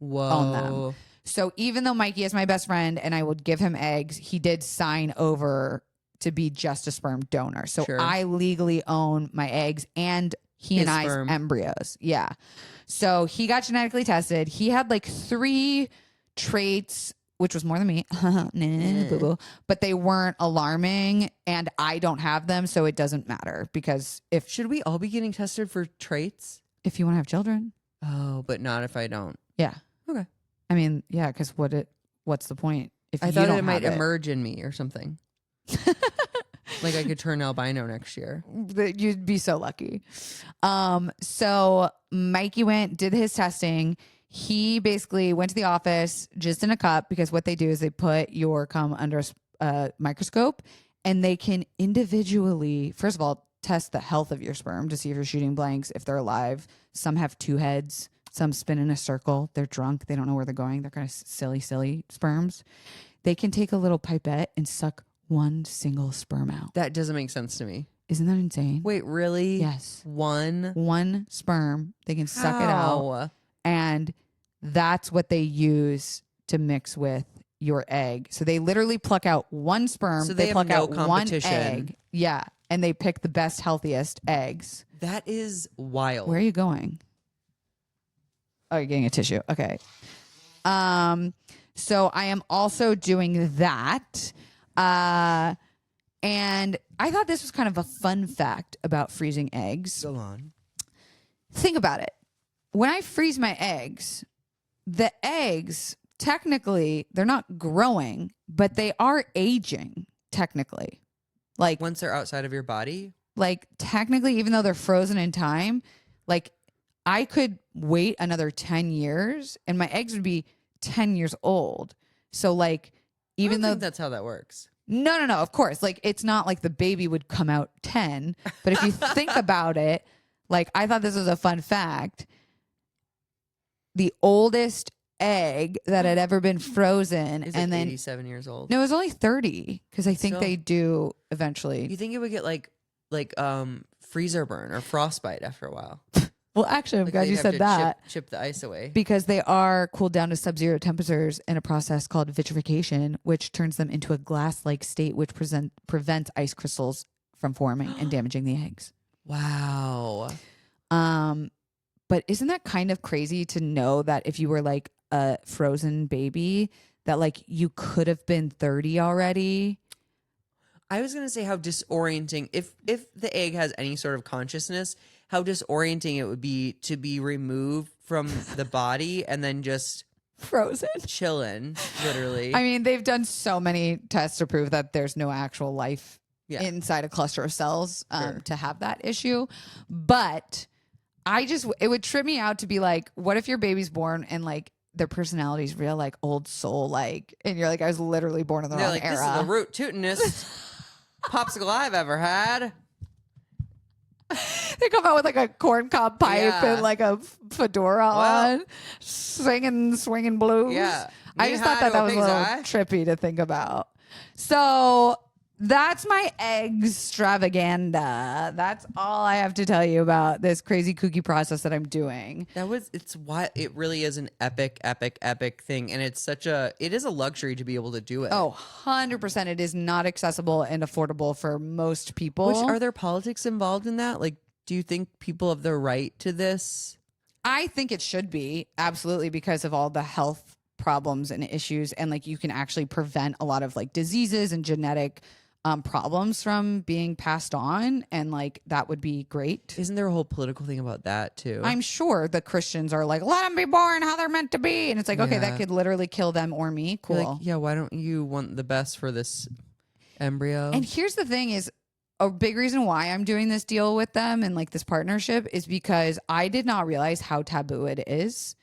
Speaker 2: own them. So even though Mikey is my best friend and I would give him eggs, he did sign over to be just a sperm donor. So I legally own my eggs and he
Speaker 1: His
Speaker 2: and I's
Speaker 1: sperm.
Speaker 2: embryos. Yeah. So he got genetically tested. He had like 3 traits, which was more than me, boo-boo, but they weren't alarming and I don't have them. So it doesn't matter because
Speaker 1: Should we all be getting tested for traits?
Speaker 2: if you want to have children.
Speaker 1: Oh, but not if I don't.
Speaker 2: Yeah.
Speaker 1: Okay.
Speaker 2: I mean, yeah, because what's the point? If
Speaker 1: I
Speaker 2: you
Speaker 1: thought
Speaker 2: don't
Speaker 1: it might
Speaker 2: have
Speaker 1: emerge in me or something. Like I could turn albino next year.
Speaker 2: You'd be so lucky. So Mikey did his testing. He basically went to the office just in a cup because what they do is they put your cum under a microscope and they can individually, first of all, test the health of your sperm to see if you're shooting blanks, if they're alive. Some have 2 heads. Some spin in a circle. They're drunk. They don't know where they're going. They're kind of silly sperms. They can take a little pipette and suck 1 single sperm out.
Speaker 1: That doesn't make sense to me.
Speaker 2: Isn't that insane?
Speaker 1: Wait, really?
Speaker 2: Yes.
Speaker 1: One
Speaker 2: sperm. They can suck it out. And that's what they use to mix with your egg. So they literally pluck out 1 sperm.
Speaker 1: So they
Speaker 2: pluck
Speaker 1: have no
Speaker 2: out 1
Speaker 1: competition.
Speaker 2: egg. Yeah. And they pick the best, healthiest eggs.
Speaker 1: That is wild.
Speaker 2: Where are you going? Oh, you're getting a tissue. Okay. So I am also doing that. And I thought this was kind of a fun fact about freezing eggs.
Speaker 1: Go on.
Speaker 2: Think about it. When I freeze my eggs, the eggs, technically, they're not growing, but they are aging, technically. Like,
Speaker 1: Once they're outside of your body?
Speaker 2: like technically, even though they're frozen in time, like I could wait another 10 years and my eggs would be 10 years old. So like, even
Speaker 1: I don't
Speaker 2: though
Speaker 1: think that's how that works.
Speaker 2: no, of course, like it's not like the baby would come out 10, but if you think about it, like I thought this was a fun fact. The oldest egg that had ever been frozen
Speaker 1: Is
Speaker 2: and
Speaker 1: it
Speaker 2: then
Speaker 1: 87 years old?
Speaker 2: no, it was only 30 because I think
Speaker 1: Still.
Speaker 2: they do eventually.
Speaker 1: You think it would get like freezer burn or frostbite after a while?
Speaker 2: Well, actually, I'm
Speaker 1: Like
Speaker 2: glad
Speaker 1: they'd
Speaker 2: you
Speaker 1: have
Speaker 2: said
Speaker 1: to
Speaker 2: that.
Speaker 1: Chip the ice away.
Speaker 2: Because they are cooled down to sub-zero temperatures in a process called vitrification, which turns them into a glass-like state, which prevents ice crystals from forming and damaging the eggs.
Speaker 1: Wow.
Speaker 2: But isn't that kind of crazy to know that if you were like a frozen baby, that like you could have been 30 already?
Speaker 1: I was gonna say how disorienting if the egg has any sort of consciousness, how disorienting it would be to be removed from the body and then just
Speaker 2: Frozen.
Speaker 1: chilling, literally.
Speaker 2: I mean, they've done so many tests to prove that there's no actual life
Speaker 1: Yeah.
Speaker 2: inside a cluster of cells
Speaker 1: Sure.
Speaker 2: to have that issue. But it would trip me out to be like, what if your baby's born and like their personality's real, like old soul, like, and you're like, I was literally born in the
Speaker 1: They're
Speaker 2: wrong
Speaker 1: like,
Speaker 2: era.
Speaker 1: this is the root tootinest popsicle I've ever had.
Speaker 2: They come out with like a corncob pipe
Speaker 1: Yeah.
Speaker 2: and like a fedora on, swinging blues.
Speaker 1: Yeah.
Speaker 2: I just thought that was a little trippy to think about. So that's my egg extravaganza. That's all I have to tell you about this crazy kooky process that I'm doing.
Speaker 1: It's what it really is, an epic thing. And it is a luxury to be able to do it.
Speaker 2: Oh, 100%. It is not accessible and affordable for most people.
Speaker 1: Are there politics involved in that? Like, do you think people have the right to this?
Speaker 2: I think it should be, absolutely, because of all the health problems and issues. And like you can actually prevent a lot of like diseases and genetic problems from being passed on, and like that would be great.
Speaker 1: Isn't there a whole political thing about that too?
Speaker 2: I'm sure the Christians are like, let them be born how they're meant to be, and it's like, okay, that could literally kill them or me. Cool.
Speaker 1: You're like, yeah, why don't you want the best for this embryo?
Speaker 2: And here's the thing: is a big reason why I'm doing this deal with them and like this partnership is because I did not realize how taboo it is,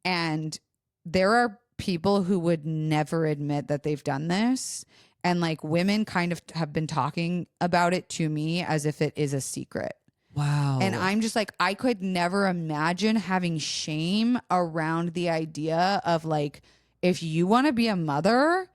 Speaker 2: and there are people who would never admit that they've done this. And like women kind of have been talking about it to me as if it is a secret.
Speaker 1: Wow.
Speaker 2: And I'm just like, I could never imagine having shame around the idea of like, if you want to be a mother,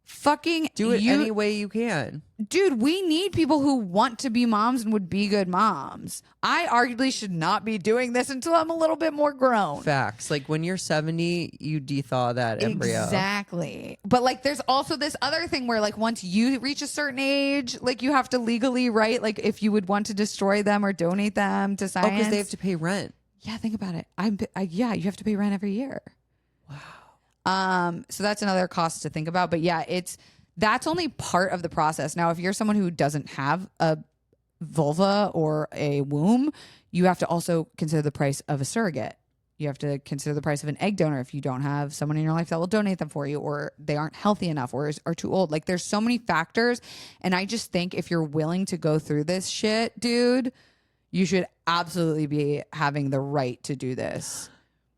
Speaker 2: fucking
Speaker 1: do it any way you can.
Speaker 2: Dude, we need people who want to be moms and would be good moms. I arguably should not be doing this until I'm a little bit more grown.
Speaker 1: Facts. Like when you're 70, you dethaw that embryo.
Speaker 2: Exactly. But like there's also this other thing where like once you reach a certain age, like you have to legally write like if you would want to destroy them or donate them to science.
Speaker 1: Oh, because they have to pay rent.
Speaker 2: Yeah, think about it. Yeah, you have to pay rent every year. Wow. So that's another cost to think about. But yeah, that's only part of the process. Now, if you're someone who doesn't have a vulva or a womb, you have to also consider the price of a surrogate. You have to consider the price of an egg donor if you don't have someone in your life that will donate them for you, or they aren't healthy enough or are too old. Like there's so many factors. And I just think if you're willing to go through this shit, dude, you should absolutely be having the right to do this.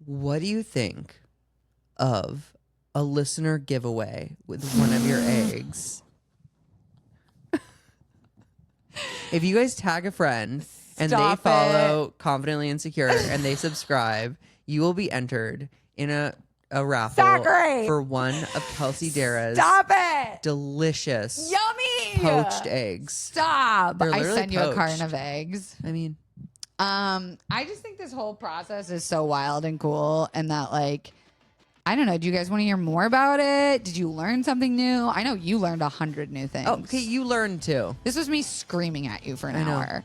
Speaker 1: What do you think of a listener giveaway with one of your eggs? If you guys tag a friend and they follow Confidently Insecure and they subscribe, you will be entered in a raffle for one of Kelsey Darragh's delicious
Speaker 2: yummy
Speaker 1: poached eggs.
Speaker 2: Stop.
Speaker 1: They're
Speaker 2: I
Speaker 1: literally
Speaker 2: send you a carton
Speaker 1: poached.
Speaker 2: of eggs.
Speaker 1: I mean,
Speaker 2: I just think this whole process is so wild and cool, and that like, I don't know. Do you guys want to hear more about it? Did you learn something new? I know you learned 100 new things.
Speaker 1: oh, okay, you learned too.
Speaker 2: This was me screaming at you for an hour.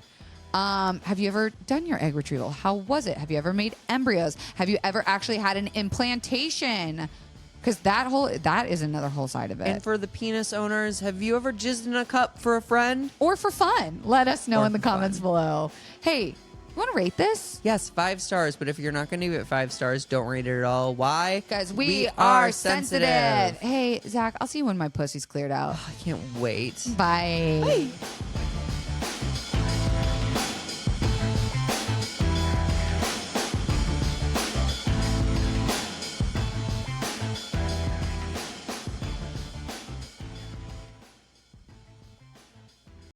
Speaker 2: Have you ever done your egg retrieval? How was it? Have you ever made embryos? Have you ever actually had an implantation? Because that is another whole side of it.
Speaker 1: And for the penis owners, have you ever jizzed in a cup for a friend?
Speaker 2: Or for fun. Let us know
Speaker 1: Or
Speaker 2: in the
Speaker 1: for
Speaker 2: comments
Speaker 1: fun.
Speaker 2: below. Hey, you want to rate this?
Speaker 1: Yes, 5 stars. But if you're not going to give it 5 stars, don't rate it at all. Why?
Speaker 2: Guys, we are sensitive. Hey, Zach, I'll see you when my pussy's cleared out.
Speaker 1: I can't wait.
Speaker 2: Bye.
Speaker 1: Bye.